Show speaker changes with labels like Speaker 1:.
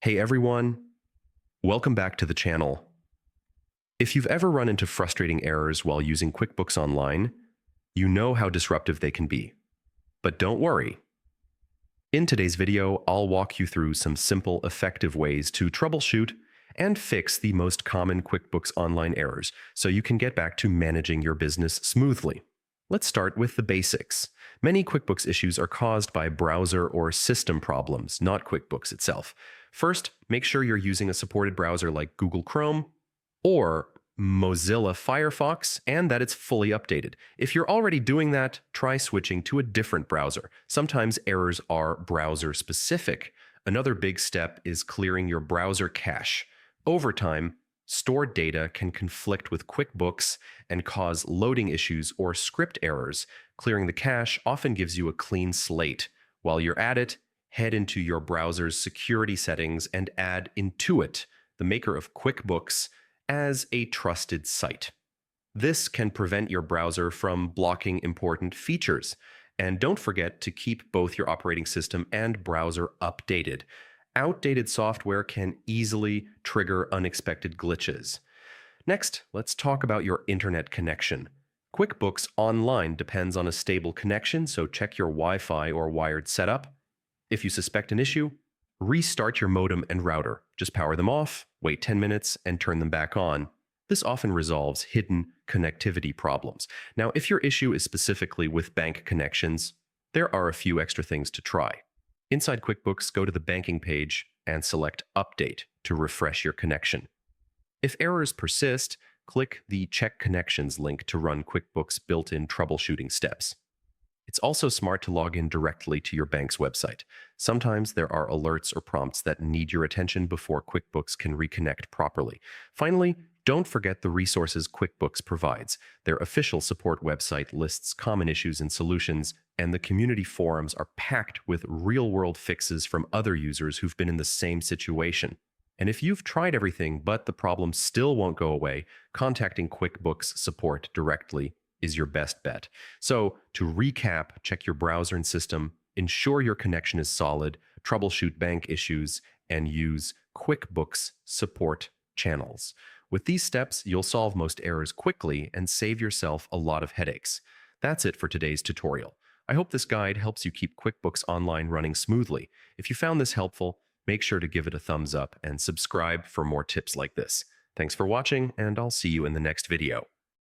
Speaker 1: Hey everyone, welcome back to the channel. If you've ever run into frustrating errors while using QuickBooks Online, you know how disruptive they can be. But don't worry. In today's video, I'll walk you through some simple, effective ways to troubleshoot and fix the most common QuickBooks Online errors so you can get back to managing your business smoothly. Let's start with the basics. Many QuickBooks issues are caused by browser or system problems, not QuickBooks itself. First, make sure you're using a supported browser like Google Chrome or Mozilla Firefox and that it's fully updated. If you're already doing that, try switching to a different browser. Sometimes errors are browser specific. Another big step is clearing your browser cache. Over time, stored data can conflict with QuickBooks and cause loading issues or script errors. Clearing the cache often gives you a clean slate. While you're at it, head into your browser's security settings and add Intuit, the maker of QuickBooks, as a trusted site. This can prevent your browser from blocking important features. And don't forget to keep both your operating system and browser updated. Outdated software can easily trigger unexpected glitches. Next, let's talk about your internet connection. QuickBooks Online depends on a stable connection, so check your Wi-Fi or wired setup. If you suspect an issue, restart your modem and router. Just power them off, wait 10 minutes, and turn them back on. This often resolves hidden connectivity problems. Now, if your issue is specifically with bank connections, there are a few extra things to try. Inside QuickBooks, go to the banking page and select Update to refresh your connection. If errors persist, click the Check Connections link to run QuickBooks' built-in troubleshooting steps. It's also smart to log in directly to your bank's website. Sometimes there are alerts or prompts that need your attention before QuickBooks can reconnect properly. Finally, don't forget the resources QuickBooks provides. Their official support website lists common issues and solutions, and the community forums are packed with real-world fixes from other users who've been in the same situation. And if you've tried everything but the problem still won't go away, contacting QuickBooks support directly is your best bet. So, to recap, check your browser and system, ensure your connection is solid, troubleshoot bank issues, and use QuickBooks support channels. With these steps, you'll solve most errors quickly and save yourself a lot of headaches. That's it for today's tutorial. I hope this guide helps you keep QuickBooks Online running smoothly. If you found this helpful, make sure to give it a thumbs up and subscribe for more tips like this. Thanks for watching, and I'll see you in the next video.